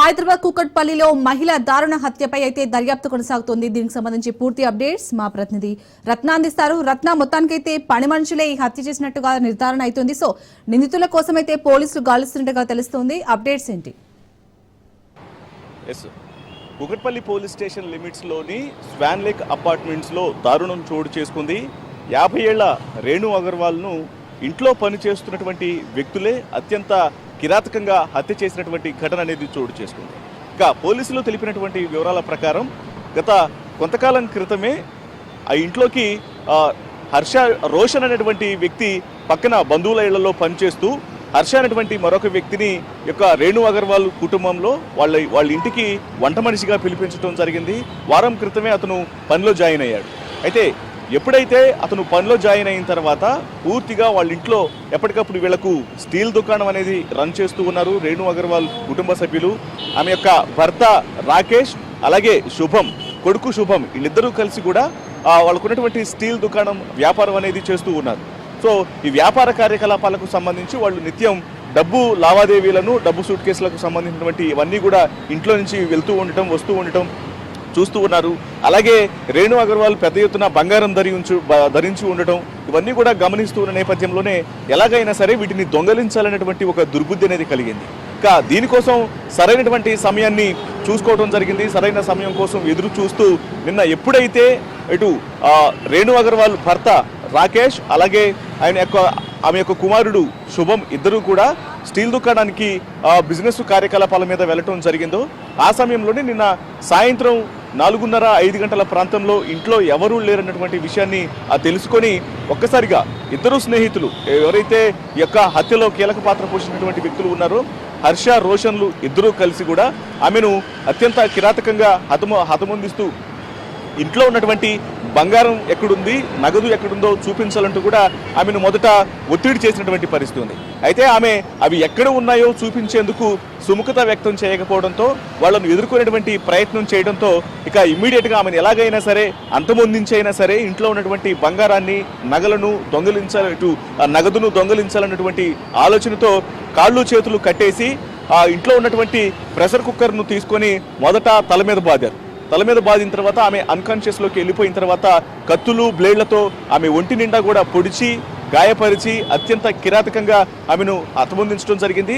హైదరాబాద్ కూకట్పల్లిలో మహిళ దారుణ హత్యపై అయితే దర్యాప్తు కొనసాగుతోంది. దీనికి సంబంధించి పూర్తి అప్డేట్స్ మా ప్రతినిధి రత్న అందిస్తారు. రత్న, మొత్తానికైతే పని మనుషులే ఈ హత్య చేసినట్టుగా నిర్ధారణ అవుతుంది. సో నిందితుల కోసం అయితే పోలీసులు గాలిస్తున్నట్టుగా తెలుస్తోంది. అప్డేట్స్ ఏంటి? కూకట్పల్లి పోలీస్ స్టేషన్ లిమిట్స్ లోని స్వాన్ లేక్ అపార్ట్మెంట్స్ లో దారుణం చోటు చేసుకుంది. 50 ఏళ్ల రేణు అగర్వాల్ ను ఇంట్లో పనిచేస్తున్నటువంటి వ్యక్తులే అత్యంత కిరాతకంగా హత్య చేసినటువంటి ఘటన అనేది చోటు చేసుకుంది. ఇక పోలీసులు తెలిపినటువంటి వివరాల ప్రకారం గత కొంతకాలం క్రితమే ఆ ఇంట్లోకి హర్ష రోషన్ అనేటువంటి వ్యక్తి పక్కన బంధువుల ఇళ్లలో పనిచేస్తూ హర్ష అనేటువంటి మరొక వ్యక్తిని యొక్క రేణు అగర్వాల్ కుటుంబంలో వాళ్ళ ఇంటికి వంట మనిషిగా పిలిపించడం జరిగింది. వారం క్రితమే అతను పనిలో జాయిన్ అయ్యాడు. అయితే ఎప్పుడైతే అతను పనిలో జాయిన్ అయిన తర్వాత పూర్తిగా వాళ్ళ ఇంట్లో ఎప్పటికప్పుడు వీళ్లకు స్టీల్ దుకాణం అనేది రన్ చేస్తూ ఉన్నారు రేణు అగర్వాల్ కుటుంబ సభ్యులు. ఆమె యొక్క భర్త రాకేష్, అలాగే శుభం, కొడుకు శుభం, వీళ్ళిద్దరూ కలిసి కూడా వాళ్ళకున్నటువంటి స్టీల్ దుకాణం వ్యాపారం అనేది చేస్తూ ఉన్నారు. సో ఈ వ్యాపార కార్యకలాపాలకు సంబంధించి వాళ్ళు నిత్యం డబ్బు లావాదేవీలను, డబ్బు సూట్ కేసులకు సంబంధించినటువంటి ఇవన్నీ కూడా ఇంట్లో నుంచి వెళ్తూ ఉండటం, వస్తూ ఉండటం చూస్తూ ఉన్నారు. అలాగే రేణు అగర్వాల్ పెద్ద ఎత్తున బంగారం ధరించి ఉండటం ఇవన్నీ కూడా గమనిస్తూ ఉన్న నేపథ్యంలోనే ఎలాగైనా సరే వీటిని దొంగలించాలనేటువంటి ఒక దుర్బుద్ధి అనేది కలిగింది. ఇంకా దీనికోసం సరైనటువంటి సమయాన్ని చూసుకోవడం జరిగింది. సరైన సమయం కోసం ఎదురు చూస్తూ నిన్న ఎప్పుడైతే ఇటు రేణు అగర్వాల్ భర్త రాకేష్, అలాగే ఆమె యొక్క కుమారుడు శుభం ఇద్దరు కూడా స్టీల్ దుకాణానికి బిజినెస్ కార్యకలాపాల మీద వెళ్ళటం జరిగిందో ఆ సమయంలోనే నిన్న సాయంత్రం 4:30-5 గంటల ప్రాంతంలో ఇంట్లో ఎవరూ లేరన్నటువంటి విషయాన్ని తెలుసుకొని ఒక్కసారిగా ఇద్దరు స్నేహితులు ఎవరైతే ఈ యొక్క హత్యలో కీలక పాత్ర పోషించినటువంటి వ్యక్తులు ఉన్నారో హర్ష, రోషన్లు ఇద్దరూ కలిసి కూడా ఆమెను అత్యంత కిరాతకంగా హతమొందిస్తూ ఇంట్లో ఉన్నటువంటి బంగారం ఎక్కడుంది, నగదు ఎక్కడుందో చూపించాలంటూ కూడా ఆమెను మొదట ఒత్తిడి చేసినటువంటి పరిస్థితి ఉంది. అయితే ఆమె అవి ఎక్కడ ఉన్నాయో చూపించేందుకు సుముఖత వ్యక్తం చేయకపోవడంతో వాళ్ళను ఎదుర్కొనేటువంటి ప్రయత్నం చేయడంతో ఇక ఇమ్మీడియట్గా ఆమెను ఎలాగైనా సరే అంతమొందించైనా సరే ఇంట్లో ఉన్నటువంటి బంగారాన్ని, నగలను నగదును దొంగలించాలన్నటువంటి ఆలోచనతో కాళ్ళు చేతులు కట్టేసి ఆ ఇంట్లో ఉన్నటువంటి ప్రెషర్ కుక్కర్ను తీసుకొని మొదట తల మీద బాదిన తర్వాత ఆమె అన్కాన్షియస్లోకి వెళ్ళిపోయిన తర్వాత కత్తులు, బ్లేడ్లతో ఆమె ఒంటి నిండా కూడా పొడిచి, గాయపరిచి అత్యంత కిరాతకంగా ఆమెను హతమొందించడం జరిగింది.